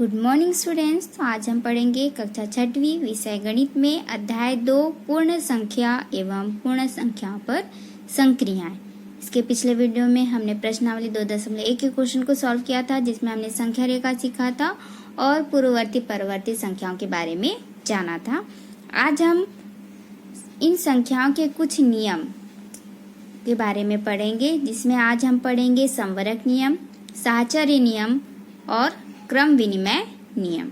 Good morning students. तो आज हम पढ़ेंगे कक्षा 6वीं विषय गणित में अध्याय 2 पूर्ण संख्या एवं पूर्ण संख्याओं पर संक्रियाएं। इसके पिछले वीडियो में हमने प्रश्नावली 2.1 के क्वेश्चन को सॉल्व किया था, जिसमें हमने संख्या रेखा सीखा था और पूर्ववर्ती परवर्ती संख्याओं के बारे में जाना था। आज हम इन संख्याओं के कुछ नियम के बारे में पढ़ेंगे, जिसमें आज हम पढ़ेंगे संवरक नियम, साहचर्य नियम और क्रम विनिमय नियम।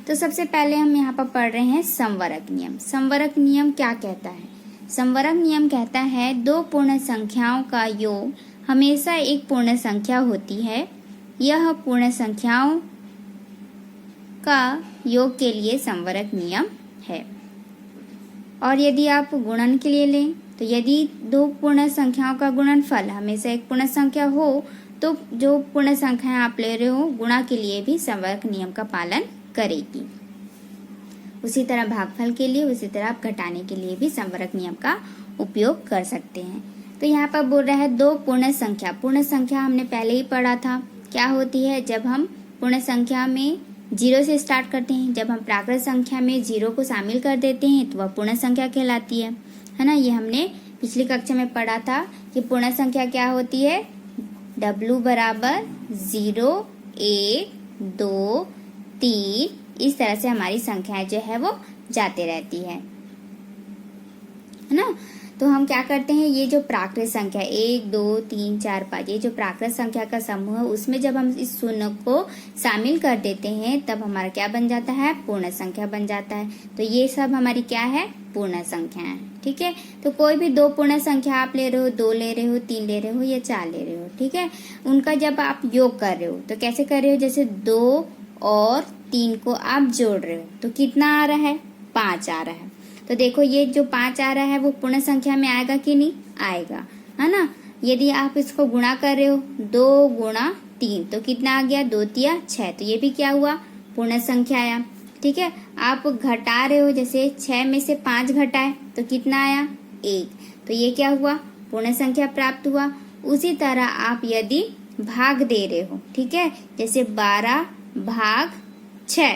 तो सबसे पहले हम यहाँ पर पढ़ रहे हैं संवरक नियम। संवरक नियम क्या कहता है? संवरक नियम कहता है दो पूर्ण संख्याओं का योग हमेशा एक पूर्ण संख्या होती है। यह पूर्ण संख्याओं का योग के लिए संवरक नियम है। और यदि आप गुणन के लिए लें तो यदि दो पूर्ण संख्याओं का गुणनफल हमेशा एक पूर्ण संख्या हो तो जो पूर्ण संख्या आप ले रहे हो गुणा के लिए भी संवरक नियम का पालन करेगी। उसी तरह भागफल के लिए, उसी तरह आप घटाने के लिए भी संवरक नियम का उपयोग कर सकते हैं। तो यहाँ पर बोल रहा है दो पूर्ण संख्या। पूर्ण संख्या हमने पहले ही पढ़ा था, क्या होती है? जब हम पूर्ण संख्या में 0 से स्टार्ट करते हैं, जब हम प्राकृत संख्या में 0 को शामिल कर देते हैं तो वह पूर्ण संख्या कहलाती है ना। ये हमने पिछली कक्षा में पढ़ा था कि पूर्ण संख्या क्या होती है। W बराबर 0, 1, 2, 3 इस तरह से हमारी संख्याएं जो है वो जाते रहती है ना। तो हम क्या करते हैं, ये जो प्राकृत संख्या 1, 2, 3, 4, 5 ये जो प्राकृत संख्या का समूह है, उसमें जब हम इस शून्य को शामिल कर देते हैं तब हमारा क्या बन जाता है? पूर्ण संख्या बन जाता है। तो ये सब हमारी क्या है? पूर्ण संख्या है। ठीक है। तो कोई भी दो पूर्ण संख्या आप ले रहे हो, 2 ले रहे हो, 3 ले रहे हो या 4 ले रहे हो, ठीक है, उनका जब आप योग कर रहे हो तो कैसे कर रहे हो? जैसे 2 और 3 को आप जोड़ रहे हो तो कितना आ रहा है? 5 आ रहा है। तो देखो ये जो 5 आ रहा है वो पूर्ण संख्या में आएगा कि नहीं आएगा, है ना। यदि आप इसको गुणा कर रहे हो 2 गुणा 3 तो कितना आ गया? 2 तिया 6। तो ये भी क्या हुआ? पूर्ण संख्या आया। ठीक है। आप घटा रहे हो, जैसे 6 में से 5 घटाए तो कितना आया? 1। तो ये क्या हुआ? पूर्ण संख्या प्राप्त हुआ। उसी तरह आप यदि भाग दे रहे हो, ठीक है, जैसे 12 भाग 6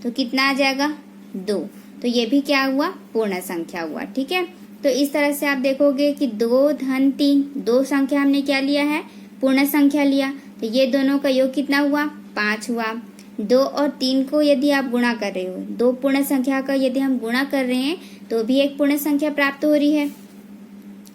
तो कितना आ जाएगा? 2। तो ये भी क्या हुआ? पूर्ण संख्या हुआ। ठीक है। तो इस तरह से आप देखोगे कि 2 धन 3 दो संख्या हमने क्या लिया है? पूर्ण संख्या लिया। तो ये दोनों का योग कितना हुआ? 5 हुआ। 2 और 3 को यदि आप गुणा कर रहे हो, दो पूर्ण संख्या का यदि हम गुणा कर रहे हैं तो भी एक पूर्ण संख्या प्राप्त हो रही है।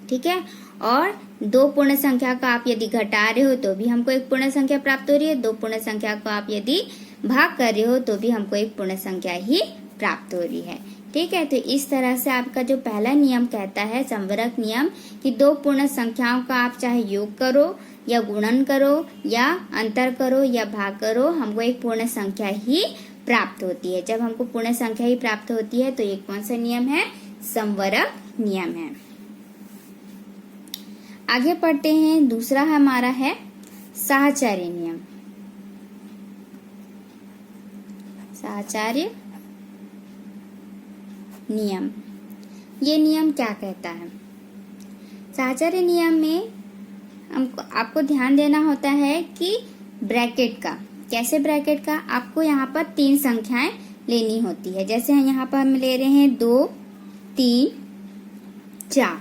ठीक है। और दो पूर्ण संख्या का आप यदि घटा रहे हो तो भी हमको एक पूर्ण संख्या प्राप्त हो रही है। दो पूर्ण संख्या को आप यदि भाग कर रहे हो तो भी हमको एक पूर्ण संख्या ही प्राप्त हो रही है। ठीक है। तो इस तरह से आपका जो पहला नियम कहता है संवरक नियम कि दो पूर्ण संख्याओं का आप चाहे योग करो या गुणन करो या अंतर करो या भाग करो, हमको एक पूर्ण संख्या ही प्राप्त होती है। जब हमको पूर्ण संख्या ही प्राप्त होती है तो ये कौन सा नियम है? संवरक नियम है। आगे पढ़ते हैं। दूसरा हमारा है साहचर्य नियम। साहचर्य नियम, ये नियम क्या कहता है? साहचर्य नियम में हमको आपको ध्यान देना होता है कि ब्रैकेट का, कैसे ब्रैकेट का? आपको यहाँ पर 3 संख्याएं लेनी होती है। जैसे यहाँ पर हम ले रहे हैं 2, 3, 4।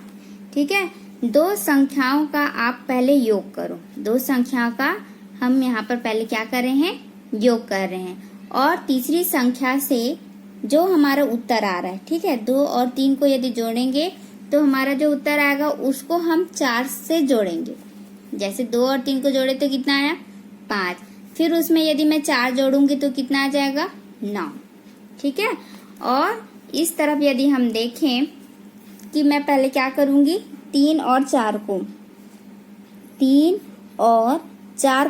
ठीक है। दो संख्याओं का आप पहले योग करो। दो संख्याओं का हम यहाँ पर पहले क्या कर रहे हैं? योग कर रहे हैं। और तीसरी संख्या से जो हमारा उत्तर आ रहा है, ठीक है, 2 और 3 को यदि जोड़ेंगे तो हमारा जो उत्तर आएगा उसको हम 4 से जोड़ेंगे। जैसे 2 और 3 को जोड़े तो कितना आया? 5। फिर उसमें यदि मैं 4 जोड़ूंगी तो कितना आ जाएगा? 9। ठीक है। और इस तरफ यदि हम देखें कि मैं पहले क्या करूंगी, 3 और 4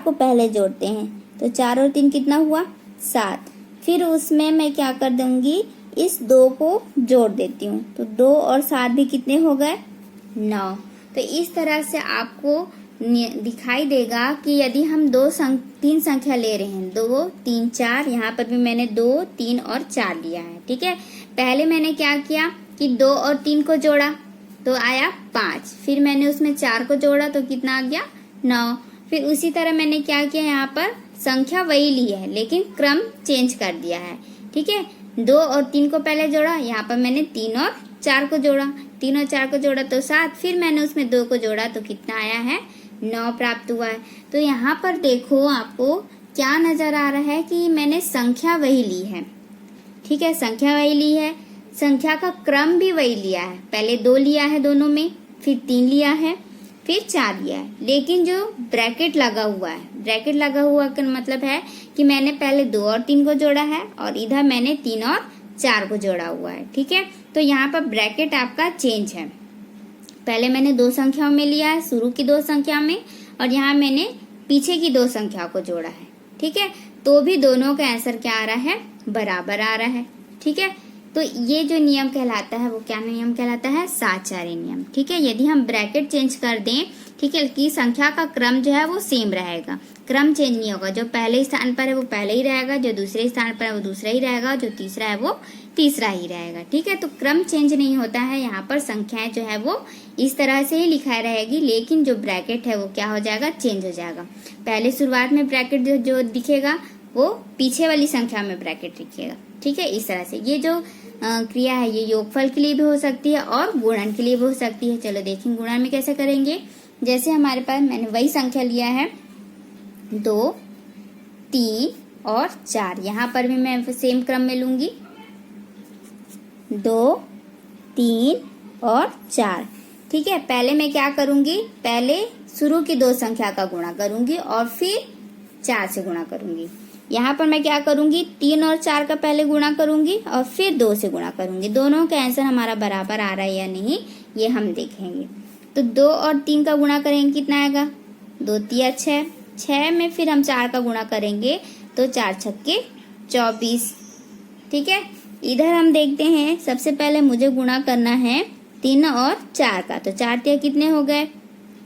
को पहले जोड़ते हैं तो 4 और 3 कितना हुआ? 7। फिर उसमें मैं क्या कर दूंगी, इस 2 को जोड़ देती हूँ तो 2 और 7 भी कितने हो गए? 9। तो इस तरह से आपको दिखाई देगा कि यदि हम 3 संख्या ले रहे हैं, 2, 3, 4, यहाँ पर भी मैंने 2, 3 और 4 लिया है। ठीक है। पहले मैंने क्या किया कि 2 और 3 को जोड़ा तो आया 5। फिर मैंने उसमें 4 को जोड़ा तो कितना आ गया? 9। फिर उसी तरह मैंने क्या किया, यहाँ पर संख्या वही ली है लेकिन क्रम चेंज कर दिया है। ठीक है, 2 और 3 को पहले जोड़ा, यहाँ पर मैंने 3 और 4 को जोड़ा, 3 और 4 को जोड़ा तो 7, फिर मैंने उसमें 2 को जोड़ा तो कितना आया है, 9 प्राप्त हुआ है। तो यहाँ पर देखो आपको क्या नजर आ रहा है कि मैंने संख्या वही ली है। ठीक है, संख्या वही ली है, संख्या का क्रम भी वही लिया है। पहले 2 लिया है दोनों में, फिर 3 लिया है, फिर 4 लिया है, लेकिन जो ब्रैकेट लगा हुआ है, ब्रैकेट लगा हुआ का मतलब है कि मैंने पहले 2 और 3 को जोड़ा है और इधर मैंने 3 और 4 को जोड़ा हुआ है। ठीक है, तो यहाँ पर ब्रैकेट आपका चेंज है। पहले मैंने 2 संख्याओं में लिया है, शुरू की 2 संख्या में, और यहाँ मैंने पीछे की 2 संख्याओं को जोड़ा है। ठीक है, तो भी दोनों का आंसर क्या आ रहा है, बराबर आ रहा है। ठीक है, तो ये जो नियम कहलाता है वो क्या नियम कहलाता है, साहचर्य नियम। ठीक है, यदि हम ब्रैकेट चेंज कर दें, ठीक है, कि संख्या का क्रम जो है वो सेम रहेगा, क्रम चेंज नहीं होगा। जो पहले स्थान पर है वो पहले ही रहेगा, जो दूसरे स्थान पर है वो दूसरा ही रहेगा, जो तीसरा है वो तीसरा ही रहेगा। ठीक है, तो क्रम चेंज नहीं होता है, यहाँ पर संख्याएं जो है वो इस तरह से ही लिखाई रहेगी, लेकिन जो ब्रैकेट है वो क्या हो जाएगा, चेंज हो जाएगा। पहले शुरुआत में ब्रैकेट जो दिखेगा वो पीछे वाली संख्या में ब्रैकेट दिखेगा। ठीक है, इस तरह से ये जो क्रिया है ये योगफल के लिए भी हो सकती है और गुणन के लिए भी हो सकती है। चलो देखें गुणन में कैसे करेंगे। जैसे हमारे पास मैंने वही संख्या लिया है 2, 3 और 4, यहाँ पर भी मैं सेम क्रम में लूंगी 2, 3 और 4। ठीक है, पहले मैं क्या करूंगी, पहले शुरू की 2 संख्या का गुणा करूंगी और फिर 4 से गुणा करूंगी। यहाँ पर मैं क्या करूंगी, 3 और 4 का पहले गुणा करूंगी और फिर 2 से गुणा करूंगी। दोनों का आंसर हमारा बराबर आ रहा है या नहीं ये हम देखेंगे। तो 2 और 3 का गुणा करेंगे कितना आएगा, 2 3 6, 6 में फिर हम 4 का गुणा करेंगे तो 4 छक्के 24। ठीक है, इधर हम देखते हैं सबसे पहले मुझे गुणा करना है 3 और 4 का, तो 4 3 कितने हो गए,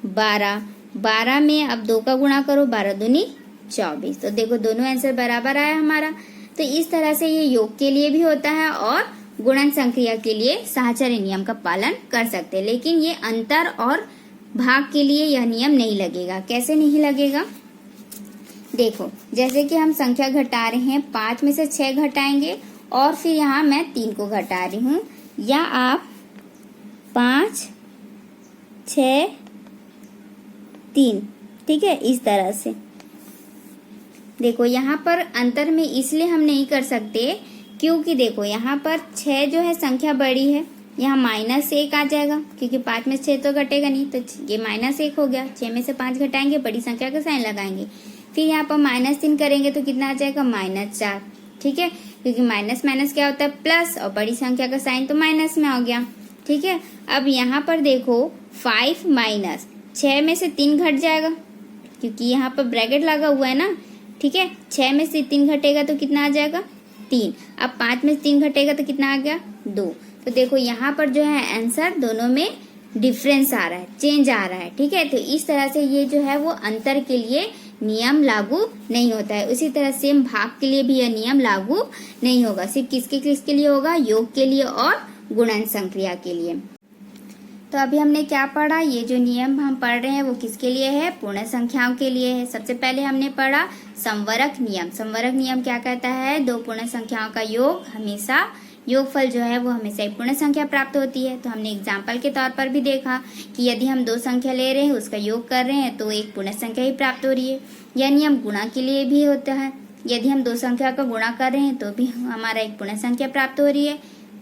12। 12 में अब 2 का गुणा करो, 12 दूनी 24। तो देखो दोनों आंसर बराबर आया हमारा। तो इस तरह से ये योग के लिए भी होता है और गुणन संक्रिया के लिए साहचर्य नियम का पालन कर सकते हैं, लेकिन ये अंतर और भाग के लिए यह नियम नहीं लगेगा। कैसे नहीं लगेगा, देखो जैसे कि हम संख्या घटा रहे हैं, 5 में से 6 घटाएंगे और फिर यहाँ मैं 3 को घटा रही हूँ, या आप 5 6 3, ठीक है, इस तरह से देखो। यहाँ पर अंतर में इसलिए हम नहीं कर सकते क्योंकि देखो यहाँ पर 6 जो है संख्या बड़ी है, यहाँ -1 आ जाएगा क्योंकि 5 में 6 तो घटेगा नहीं, तो ये -1 हो गया। 6 में से 5 घटाएंगे, बड़ी संख्या का साइन लगाएंगे, फिर यहाँ पर -3 करेंगे तो कितना आ जाएगा, -4। ठीक है, क्योंकि माइनस माइनस क्या होता है, प्लस, और बड़ी संख्या का साइन तो माइनस में हो गया। ठीक है, अब यहाँ पर देखो 5 माइनस 6 में से 3 घट जाएगा क्योंकि यहाँ पर ब्रैकेट लगा हुआ है ना। ठीक है, 6 में से 3 घटेगा तो कितना आ जाएगा, 3। अब 5 में से 3 घटेगा तो कितना आ गया, 2। तो देखो यहाँ पर जो है आंसर दोनों में डिफरेंस आ रहा है, चेंज आ रहा है। ठीक है, तो इस तरह से ये जो है वो अंतर के लिए नियम लागू नहीं होता है। उसी तरह सेम भाग के लिए भी यह नियम लागू नहीं होगा, सिर्फ किसके लिए होगा, योग के लिए और गुणन संक्रिया के लिए। तो अभी हमने क्या पढ़ा, ये जो नियम हम पढ़ रहे हैं वो किसके लिए है, पूर्ण संख्याओं के लिए है। सबसे पहले हमने पढ़ा संवरक नियम। संवरक नियम क्या कहता है, 2 पूर्ण संख्याओं का योग हमेशा, योगफल जो है वो हमेशा एक पूर्ण संख्या प्राप्त होती है। तो हमने एग्जाम्पल के तौर पर भी देखा कि यदि हम 2 संख्या ले रहे हैं, उसका योग कर रहे हैं तो एक पूर्ण संख्या ही प्राप्त हो रही है। यह नियम गुणा के लिए भी होता है, यदि हम 2 संख्या का गुणा कर रहे हैं तो भी हमारा एक पूर्ण संख्या प्राप्त हो रही है।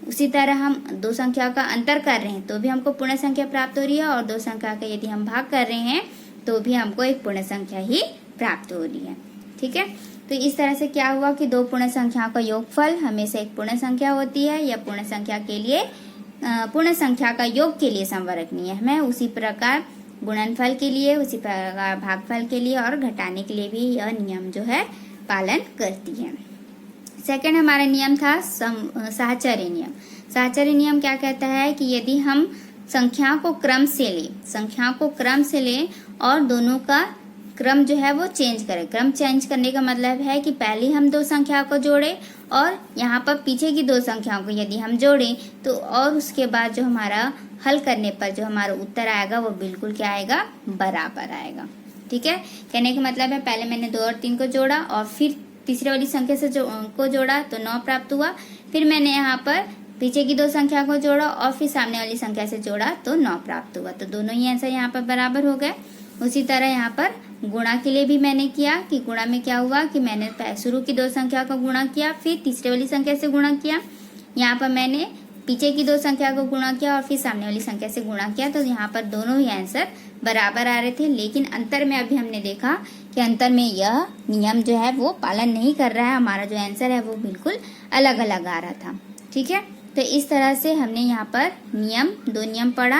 उसी तरह हम 2 संख्या का अंतर कर रहे हैं तो भी हमको पूर्ण संख्या प्राप्त हो रही है, और 2 संख्या का यदि हम भाग कर रहे हैं तो भी हमको एक पूर्ण संख्या ही प्राप्त हो रही है। ठीक है, तो इस तरह से क्या हुआ कि 2 पूर्ण संख्याओं का योगफल हमेशा एक पूर्ण संख्या होती है, या पूर्ण संख्या के लिए, पूर्ण संख्या का योग के लिए संवरक नियम है। उसी प्रकार गुणनफल के लिए, उसी प्रकार भागफल के लिए और घटाने के लिए भी यह नियम जो है पालन करती है। सेकंड हमारा नियम था साहचर्य नियम। साहचर्य नियम क्या कहता है कि यदि हम संख्याओं को क्रम से लें और दोनों का क्रम जो है वो चेंज करें। क्रम चेंज करने का मतलब है कि पहले हम 2 संख्याओं को जोड़े और यहाँ पर पीछे की 2 संख्याओं को यदि हम जोड़ें तो, और उसके बाद जो हमारा हल करने पर जो हमारा उत्तर आएगा वो बिल्कुल क्या आएगा, बराबर आएगा। ठीक है, कहने का मतलब है पहले मैंने 2 और 3 को जोड़ा और फिर तीसरे वाली संख्या से को जोड़ा तो 9 प्राप्त हुआ। फिर मैंने यहाँ पर पीछे की 2 संख्या को जोड़ा और फिर सामने वाली संख्या से जोड़ा तो 9 प्राप्त हुआ। तो दोनों ही आंसर यहाँ पर बराबर हो गए। उसी तरह यहाँ पर गुणा के लिए भी मैंने किया कि गुणा में क्या हुआ कि मैंने शुरू की 2 संख्या को गुणा किया, फिर तीसरे वाली संख्या से गुणा किया। यहाँ पर मैंने पीछे की 2 संख्या को गुणा किया और फिर सामने वाली संख्या से गुणा किया। तो यहाँ पर दोनों ही आंसर बराबर आ रहे थे, लेकिन अंतर में अभी हमने देखा कि अंतर में यह नियम जो है वो पालन नहीं कर रहा है। हमारा जो आंसर है वो बिल्कुल अलग अलग आ रहा था। ठीक है, तो इस तरह से हमने यहाँ पर 2 नियम पढ़ा।